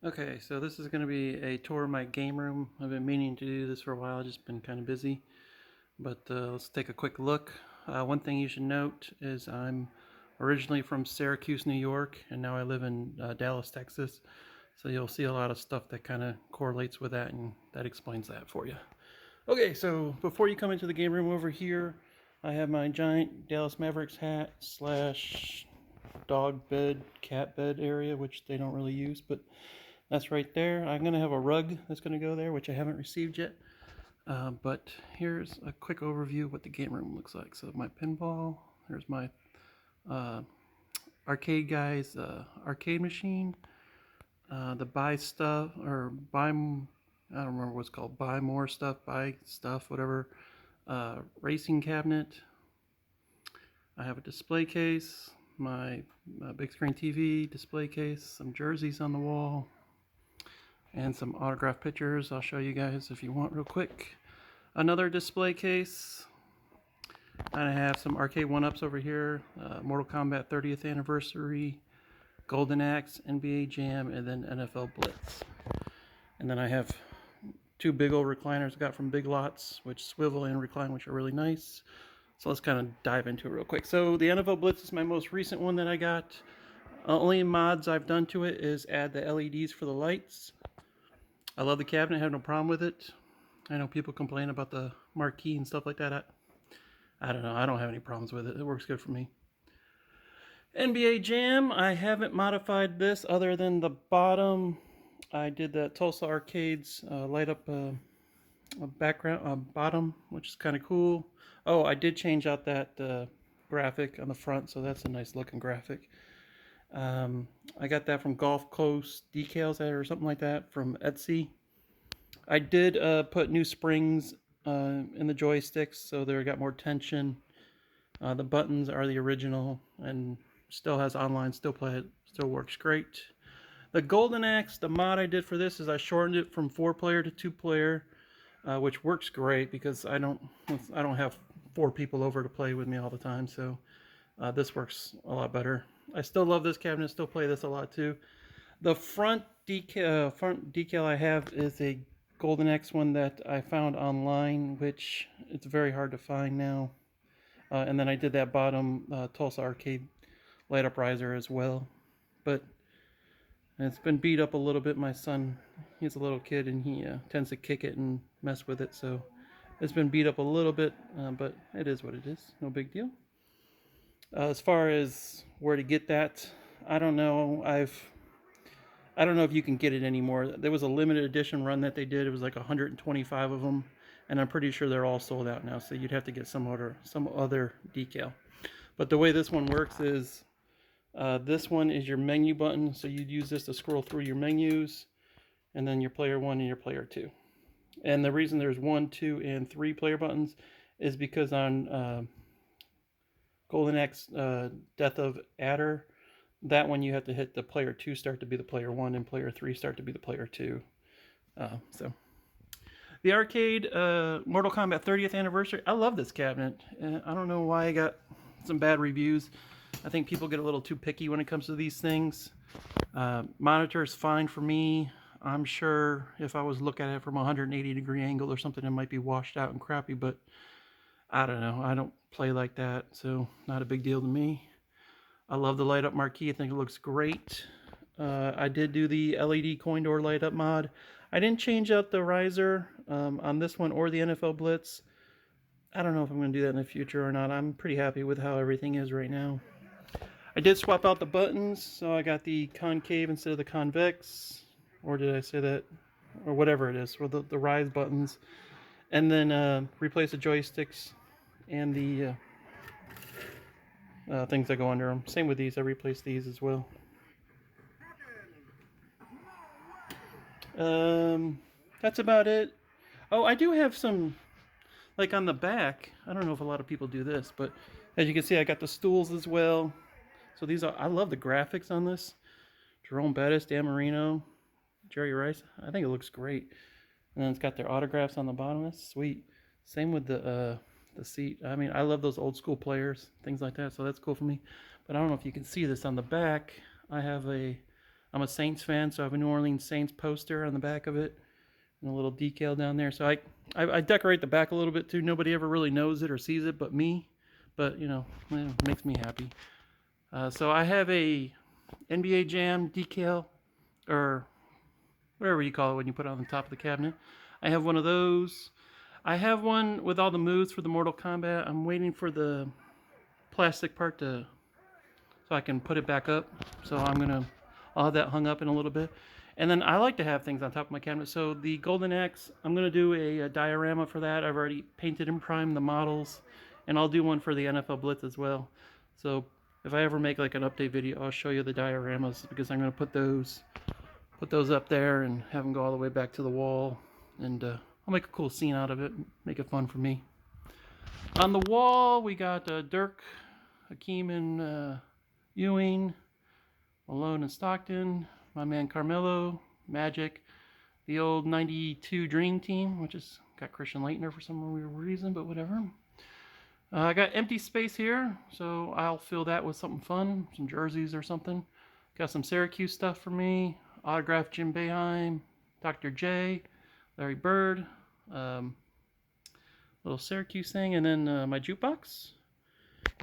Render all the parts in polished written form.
Okay, so this is going to be a tour of my game room. I've been meaning to do this for a while, just been kind of busy. But let's take a quick look. One thing you should note is I'm originally from Syracuse, New York, and now I live in Dallas, Texas. So you'll see a lot of stuff that kind of correlates with that, and that explains that for you. Okay, so before you come into the game room over here, I have my giant Dallas Mavericks hat slash dog bed, cat bed area, which they don't really use, but that's right there. I'm going to have a rug that's going to go there, which I haven't received yet. But here's a quick overview of what the game room looks like. So my pinball, there's my uh, arcade guy's arcade machine, the buy stuff, or buy, I don't remember what's called, buy more stuff, buy stuff, whatever, racing cabinet. I have a display case, my big screen TV display case, some jerseys on the wall, and some autograph pictures. I'll show you guys if you want real quick. Another display case. And I have some arcade one-ups over here. Mortal Kombat 30th anniversary, Golden Axe, NBA Jam, and then NFL Blitz. And then I have two big old recliners I got from Big Lots, which swivel and recline, which are really nice. So let's kind of dive into it real quick. So the NFL Blitz is my most recent one that I got. Only mods I've done to it is add the LEDs for the lights. I love the cabinet, I have no problem with it. I know people complain about the marquee and stuff like that. I don't know, I don't have any problems with it. It works good for me. NBA Jam, I haven't modified this other than the bottom. I did the Tulsa Arcades light up background bottom, which is kind of cool. Oh, I did change out that graphic on the front, so that's a nice looking graphic. I got that from Gulf Coast Decals or something like that from Etsy. I did put new springs in the joysticks, so they got more tension. The buttons are the original and still has online, still play it, still works great. The Golden Axe, the mod I did for this is I shortened it from 4-player to 2-player, which works great because I don't have 4 people over to play with me all the time, so this works a lot better. I still love this cabinet, still play this a lot too. The front decal I have is a Golden Axe one that I found online, which it's very hard to find now. And then I did that bottom Tulsa Arcade light up riser as well. But it's been beat up a little bit. My son, he's a little kid and he tends to kick it and mess with it. So it's been beat up a little bit, but it is what it is. No big deal. As far as where to get that, I don't know. I don't know if you can get it anymore. There was a limited edition run that they did. It was like 125 of them, and I'm pretty sure they're all sold out now. So you'd have to get some other decal. But the way this one works is this one is your menu button. So you'd use this to scroll through your menus, and then your player 1 and your player 2. And the reason there's 1, 2, and 3 player buttons is because on Golden Axe Death of Adder, that one you have to hit the player 2 start to be the player 1 and player 3 start to be the player 2. So the arcade Mortal Kombat 30th anniversary. I love this cabinet. I don't know why I got some bad reviews. I think people get a little too picky when it comes to these things. Monitor is fine for me. I'm sure if I was looking at it from a 180-degree angle or something, it might be washed out and crappy, but I don't know. I don't play like that, so not a big deal to me. I love the light up marquee. I think it looks great. I did do the LED coin door light up mod. I didn't change out the riser on this one or the NFL Blitz. I don't know if I'm going to do that in the future or not. I'm pretty happy with how everything is right now. I did swap out the buttons, so I got the concave instead of the convex. Or did I say that? Or whatever it is, or the rise buttons. And then replace the joysticks and the things that go under them. Same with these, I replaced these as well. That's about it. Oh, I do have some, like on the back. I don't know if a lot of people do this, but as you can see, I got the stools as well. So these are, I love the graphics on this. Jerome Bettis, Dan Marino, Jerry Rice. I think it looks great. And then it's got their autographs on the bottom. That's sweet. Same with the seat. I mean, I love those old school players, things like that. So that's cool for me. But I don't know if you can see this on the back. I have a I'm a Saints fan, so I have a New Orleans Saints poster on the back of it and a little decal down there. So I decorate the back a little bit too. Nobody ever really knows it or sees it but me. But, you know, it makes me happy. So I have a NBA Jam decal, or whatever you call it when you put it on the top of the cabinet. I have one of those. I have one with all the moves for the Mortal Kombat. I'm waiting for the plastic part so I can put it back up. So I'll have that hung up in a little bit. And then I like to have things on top of my cabinet. So the Golden Axe, I'm gonna do a diorama for that. I've already painted and primed the models, and I'll do one for the NFL Blitz as well. So if I ever make like an update video, I'll show you the dioramas, because I'm gonna put those up there and have them go all the way back to the wall, and I'll make a cool scene out of it, make it fun for me. On the wall, we got Dirk, Hakeem, and Ewing, Malone and Stockton, my man Carmelo, Magic, the old '92 Dream Team, which has got Christian Laettner for some weird reason, but whatever. I got empty space here, so I'll fill that with something fun, some jerseys or something. Got some Syracuse stuff for me, autographed Jim Boeheim, Dr. J, Larry Bird, little Syracuse thing, and then my jukebox.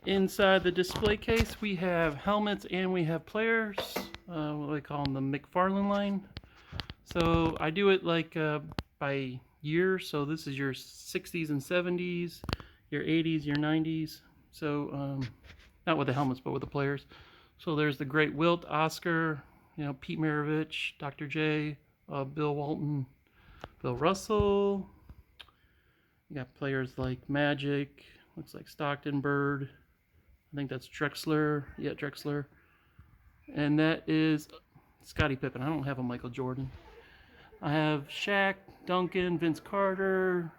Inside the display case, we have helmets and we have players. What do they call them? The McFarlane line. So I do it like by year. So this is your 60s and 70s, your 80s, your 90s. So not with the helmets, but with the players. So there's the great Wilt, Oscar, you know, Pete Maravich, Dr. J, Bill Walton, Bill Russell. You got players like Magic, looks like Stockton, Bird. I think that's Drexler. Yeah, Drexler. And that is Scottie Pippen. I don't have a Michael Jordan. I have Shaq, Duncan, Vince Carter,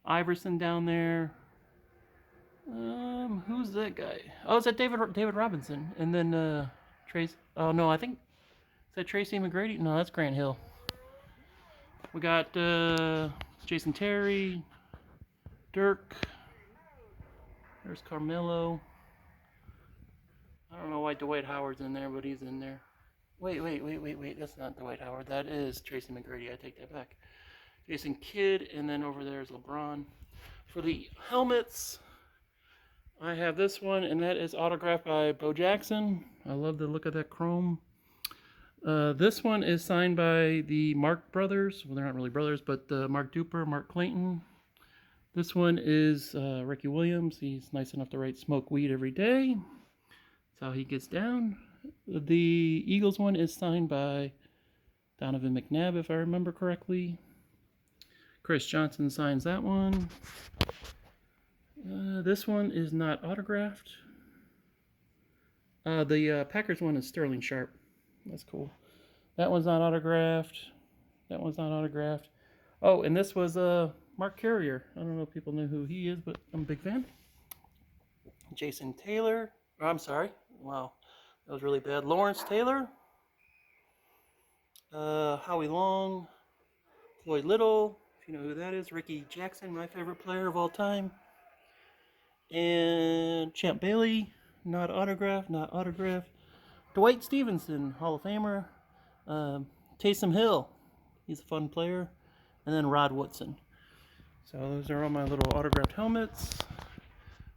Iverson down there. Who's that guy? Oh, is that David Robinson? And then Trace. Oh no, I think is that Tracy McGrady? No, that's Grant Hill. We got Jason Terry, Dirk. There's Carmelo. I don't know why Dwight Howard's in there, but he's in there. Wait. That's not Dwight Howard. That is Tracy McGrady. I take that back. Jason Kidd, and then over there is LeBron. For the helmets, I have this one, and that is autographed by Bo Jackson. I love the look of that chrome. This one is signed by the Mark brothers. Well, they're not really brothers, but Mark Duper, Mark Clayton. This one is Ricky Williams. He's nice enough to write "smoke weed every day." That's how he gets down. The Eagles one is signed by Donovan McNabb, if I remember correctly. Chris Johnson signs that one. This one is not autographed. The Packers one is Sterling Sharp. That's cool. That one's not autographed. That one's not autographed. Oh, and this was Mark Carrier. I don't know if people know who he is, but I'm a big fan. Jason Taylor. Oh, I'm sorry. Wow, that was really bad. Lawrence Taylor. Howie Long. Floyd Little, if you know who that is. Ricky Jackson, my favorite player of all time. And Champ Bailey, not autographed, not autographed. Dwight Stevenson, Hall of Famer. Taysom Hill, he's a fun player. And then Rod Woodson. So those are all my little autographed helmets.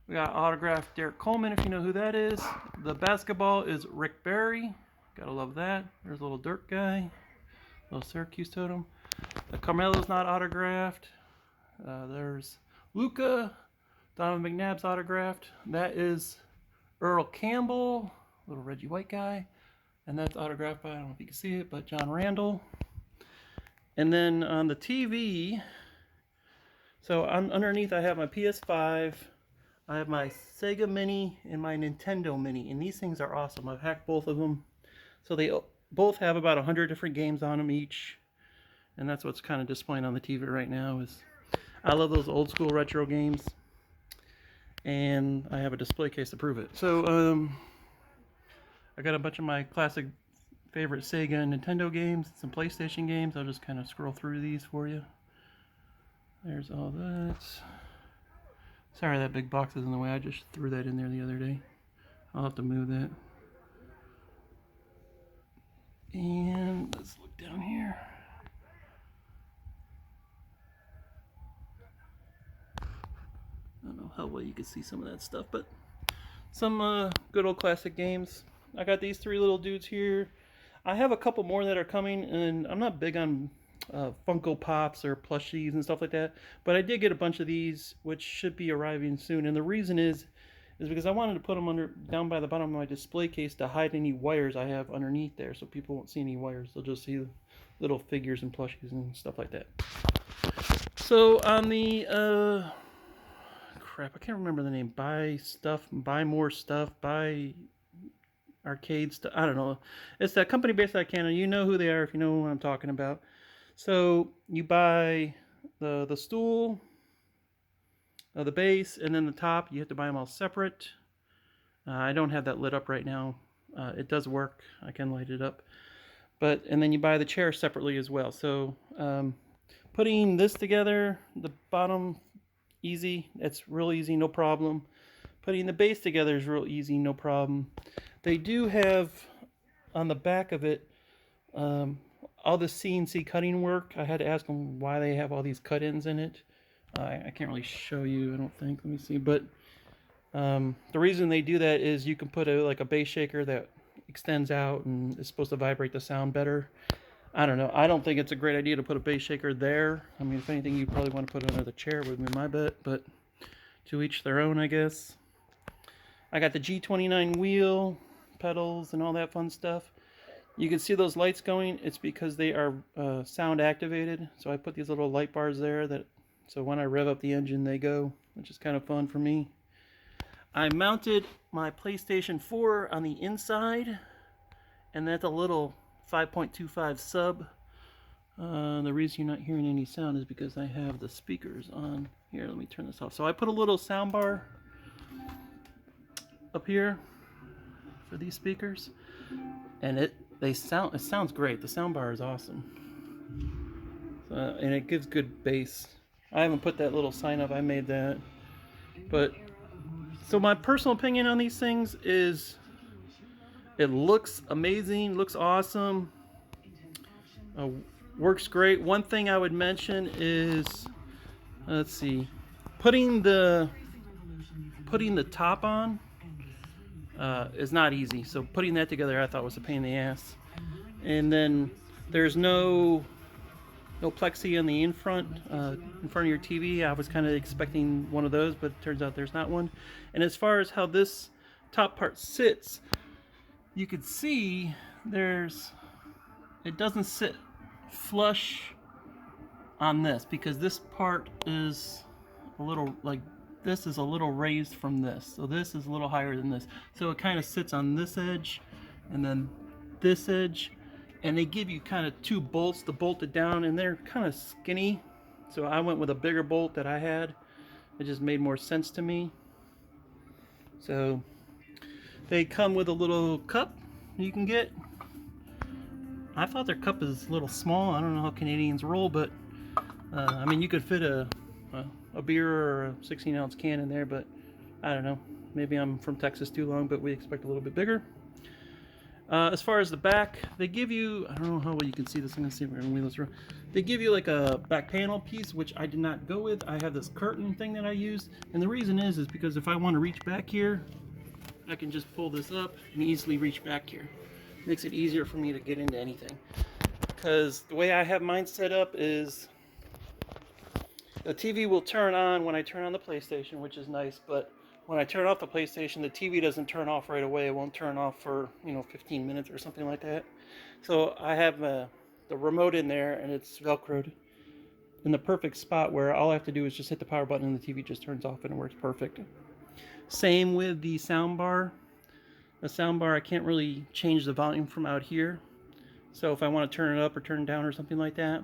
We got autographed Derek Coleman, if you know who that is. The basketball is Rick Barry. Gotta love that. There's a little Dirk guy. Little Syracuse totem. The Carmelo's not autographed. There's Luca. Donovan McNabb's autographed. That is Earl Campbell, little Reggie White guy. And that's autographed by, I don't know if you can see it, but John Randall. And then on the TV, so underneath I have my PS5, I have my Sega Mini and my Nintendo Mini. And these things are awesome. I've hacked both of them. So they both have about 100 different games on them each. And that's what's kind of displaying on the TV right now. Is I love those old school retro games. And I have a display case to prove it. So I got a bunch of my classic favorite Sega and Nintendo games, some PlayStation games. I'll just kind of scroll through these for you. There's all that. Sorry that big box is in the way. I just threw that in there the other day. I'll have to move that. And let's look down here. I don't know how well you can see some of that stuff, but some good old classic games. I got these three little dudes here. I have a couple more that are coming, and I'm not big on Funko Pops or plushies and stuff like that, but I did get a bunch of these, which should be arriving soon. And the reason is because I wanted to put them down by the bottom of my display case to hide any wires I have underneath there, so people won't see any wires. They'll just see little figures and plushies and stuff like that. So on the crap, I can't remember the name. Buy stuff, buy more stuff, buy arcade stuff. I don't know. It's that company based out of Canada. You know who they are if you know what I'm talking about. So you buy the stool, the base, and then the top. You have to buy them all separate. I don't have that lit up right now. It does work. I can light it up. And then you buy the chair separately as well. So putting this together, the bottom, easy. It's real easy, no problem. Putting the base together is real easy, no problem. They do have on the back of it all the CNC cutting work. I had to ask them why they have all these cut-ins in it. I can't really show you, I don't think. Let me see. But the reason they do that is you can put like a bass shaker that extends out and is supposed to vibrate the sound better. I don't know. I don't think it's a great idea to put a bass shaker there. I mean, if anything, you probably want to put it under the chair would be my bet, but to each their own, I guess. I got the G29 wheel, pedals, and all that fun stuff. You can see those lights going. It's because they are sound activated. So I put these little light bars there so when I rev up the engine, they go, which is kind of fun for me. I mounted my PlayStation 4 on the inside, and that's a little 5.25 sub. The reason you're not hearing any sound is because I have the speakers on. Here, let me turn this off. So I put a little sound bar up here for these speakers, and it sounds great. The sound bar is awesome, and it gives good bass. I haven't put that little sign up. I made that, but so my personal opinion on these things is it looks amazing, looks awesome, works great. One thing I would mention is, let's see, putting the top on is not easy. So putting that together I thought was a pain in the ass. And then there's no plexi on the in front of your TV. I was kind of expecting one of those, but it turns out there's not one. And as far as how this top part sits, you could see it doesn't sit flush on this, because this part is a little this is a little raised from this, so this is a little higher than this, so it kind of sits on this edge and then this edge, and they give you kind of two bolts to bolt it down, and they're kind of skinny, so I went with a bigger bolt that I had. It just made more sense to me. So they come with a little cup you can get. I thought their cup is a little small. I don't know how Canadians roll, but I mean, you could fit a beer or a 16-ounce can in there, but I don't know. Maybe I'm from Texas too long, but we expect a little bit bigger. As far as the back, they give you, I don't know how well you can see this. I'm going to see if we're going to wheel this around. They give you like a back panel piece, which I did not go with. I have this curtain thing that I used, and the reason is because if I want to reach back here, I can just pull this up and easily reach back here. Makes it easier for me to get into anything. Because the way I have mine set up is the TV will turn on when I turn on the PlayStation, which is nice, but when I turn off the PlayStation, the TV doesn't turn off right away. It won't turn off for 15 minutes or something like that. So I have the remote in there, and it's Velcroed in the perfect spot where all I have to do is just hit the power button and the TV just turns off and it works perfect. Same with the sound bar. The sound bar, I can't really change the volume from out here. So if I want to turn it up or turn it down or something like that,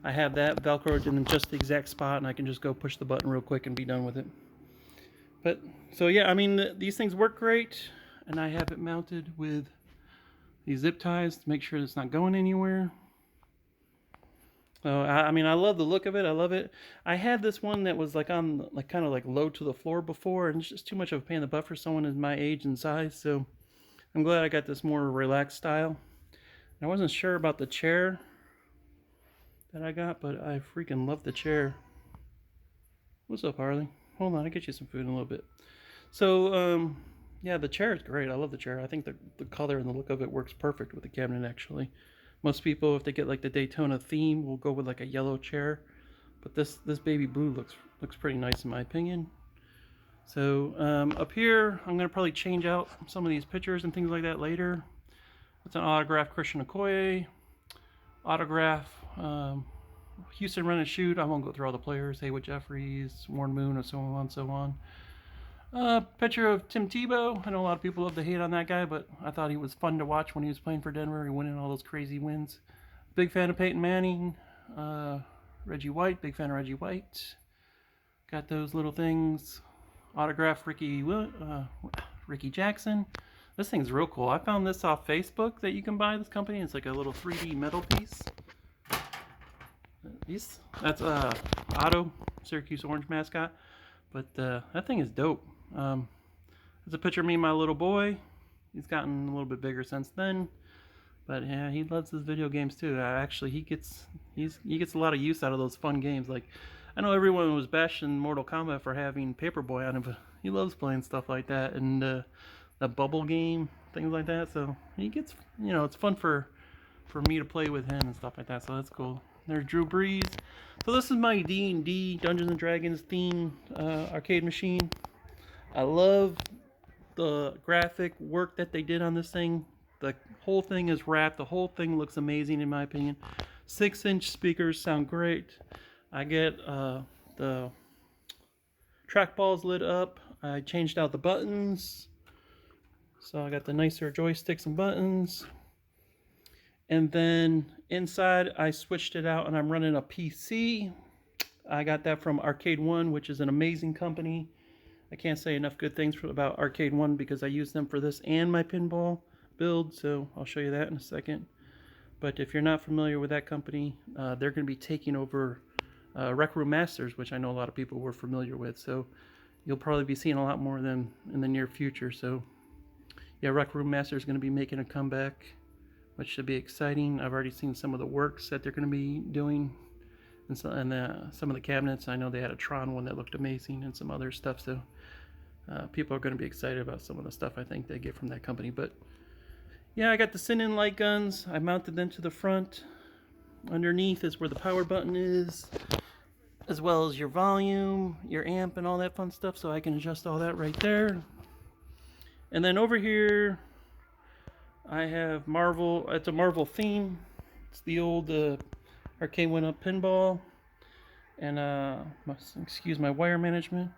I have that Velcroed in just the exact spot, and I can just go push the button real quick and be done with it. But so yeah, I mean, these things work great, and I have it mounted with these zip ties to make sure it's not going anywhere. So I mean, I love the look of it. I love it. I had this one that was kind of low to the floor before, and it's just too much of a pain in the butt for someone in my age and size. So I'm glad I got this more relaxed style. I wasn't sure about the chair that I got, but I freaking love the chair. What's up, Harley? Hold on, I'll get you some food in a little bit. So, yeah, the chair is great. I love the chair. I think the color and the look of it works perfect with the cabinet, actually. Most people, if they get like the Daytona theme, will go with like a yellow chair. But this baby blue looks pretty nice in my opinion. So up here, I'm gonna probably change out some of these pictures and things like that later. It's an autograph Christian Okoye, autograph Houston Run and Shoot. I won't go through all the players. Haywood Jeffries, Warren Moon, and so on and so on. Picture of Tim Tebow. I know a lot of people love to hate on that guy, but I thought he was fun to watch when he was playing for Denver. He winning all those crazy wins. Big fan of Peyton Manning. Reggie White. Big fan of Reggie White. Got those little things. Autograph Ricky Jackson. This thing's real cool. I found this off Facebook that you can buy this company. It's like a little 3D metal piece. That's Otto, Syracuse Orange mascot. But that thing is dope. There's a picture of me and my little boy. He's gotten a little bit bigger since then. But yeah, he loves his video games too. Actually, he gets a lot of use out of those fun games. Like, I know everyone was bashing Mortal Kombat for having Paperboy on it, but he loves playing stuff like that and the bubble game, things like that. So he gets, it's fun for me to play with him and stuff like that. So that's cool. There's Drew Brees. So this is my D&D Dungeons and Dragons theme arcade machine. I love the graphic work that they did on this thing. The whole thing is wrapped. The whole thing looks amazing in my opinion. 6-inch speakers sound great. I get the trackballs lit up. I changed out the buttons. So I got the nicer joysticks and buttons. And then inside I switched it out and I'm running a PC. I got that from Arcade One, which is an amazing company. I can't say enough good things about Arcade One because I use them for this and my pinball build. So I'll show you that in a second. But if you're not familiar with that company, they're going to be taking over Rec Room Masters, which I know a lot of people were familiar with. So you'll probably be seeing a lot more of them in the near future. So yeah, Rec Room Masters is going to be making a comeback, which should be exciting. I've already seen some of the works that they're going to be doing, and some of the cabinets. I know they had a Tron one that looked amazing, and some other stuff. So people are going to be excited about some of the stuff I think they get from that company. But yeah, I got the Sinin light guns. I mounted them to the front. Underneath is where the power button is, as well as your volume, your amp, and all that fun stuff. So I can adjust all that right there. And then over here, I have Marvel. It's a Marvel theme. It's the old Arcade 1-Up pinball. And excuse my wire management.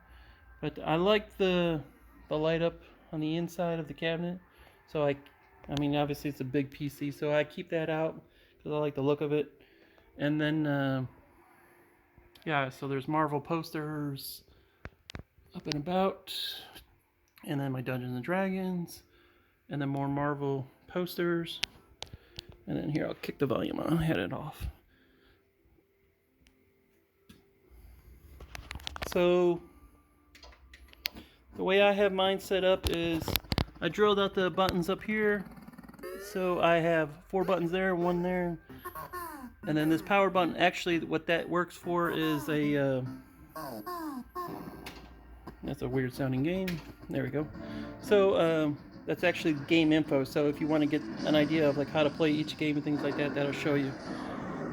But I like the light up on the inside of the cabinet. So I mean, obviously it's a big PC, so I keep that out because I like the look of it. And then, yeah, so there's Marvel posters up and about. And then my Dungeons and Dragons. And then more Marvel posters. And then here, I'll kick the volume on, head it off. So the way I have mine set up is I drilled out the buttons up here. So I have 4 buttons there, 1 there. And then this power button, actually what that works for is a, that's a weird sounding game. There we go. So that's actually game info. So if you want to get an idea of like how to play each game and things like that, that'll show you.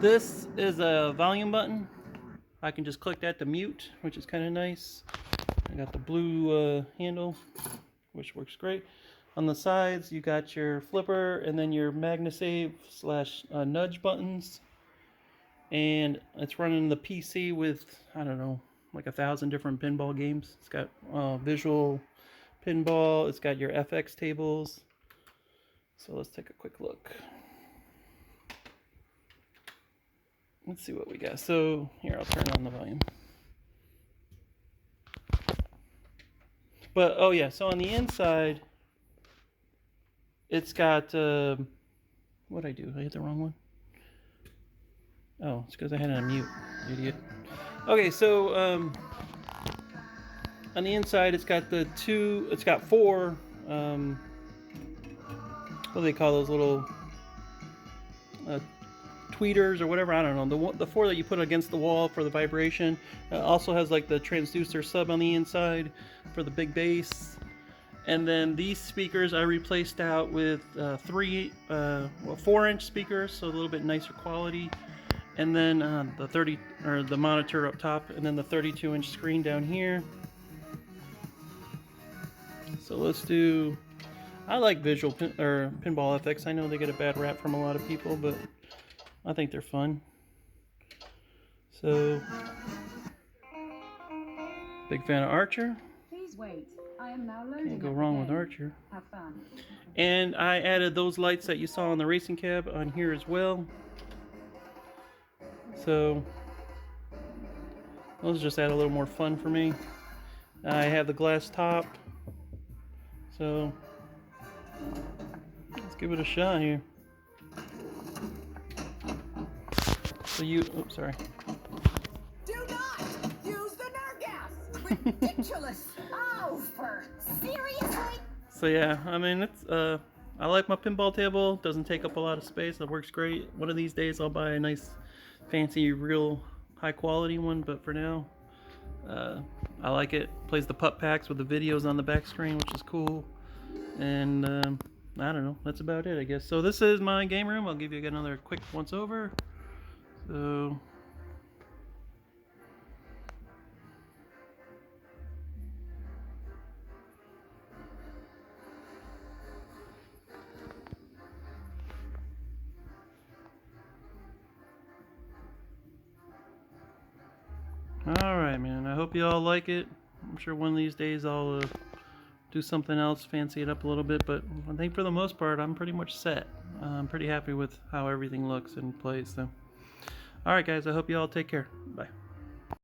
This is a volume button. I can just click that to mute, which is kind of nice. I got the blue handle, which works great. On the sides, you got your flipper and then your MagnaSave / nudge buttons. And it's running the PC with, I don't know, like 1,000 different pinball games. It's got visual pinball. It's got your FX tables. So let's take a quick look. Let's see what we got. So here, I'll turn on the volume. But, oh yeah, so on the inside, it's got, what'd I do? I hit the wrong one? Oh, it's because I had it on mute, idiot. Okay, so, on the inside, it's got it's got 4, what do they call those little tweeters or whatever, I don't know, the four that you put against the wall for the vibration. Also has like the transducer sub on the inside for the big bass. And then these speakers I replaced out with 4-inch speakers, so a little bit nicer quality. And then the monitor up top, and then the 32-inch screen down here. So let's do. I like Visual Pinball FX. I know they get a bad rap from a lot of people, but I think they're fun. So, big fan of Archer. Please wait. I am now loading. Can't go wrong with Archer. Have fun. And I added those lights that you saw on the racing cab on here as well. So, those just add a little more fun for me. I have the glass top. So, let's give it a shot here. So oops, sorry. Do not use the nerve gas! Ridiculous! Oh, seriously? So yeah, I mean, I like my pinball table. Doesn't take up a lot of space. It works great. One of these days I'll buy a nice, fancy, real high quality one, but for now, I like it. Plays the pup packs with the videos on the back screen, which is cool. And I don't know, that's about it, I guess. So this is my game room. I'll give you another quick once over. So alright, man, I hope you all like it. I'm sure one of these days I'll do something else, fancy it up a little bit, but I think for the most part I'm pretty much set. I'm pretty happy with how everything looks and plays. So alright guys, I hope you all take care. Bye.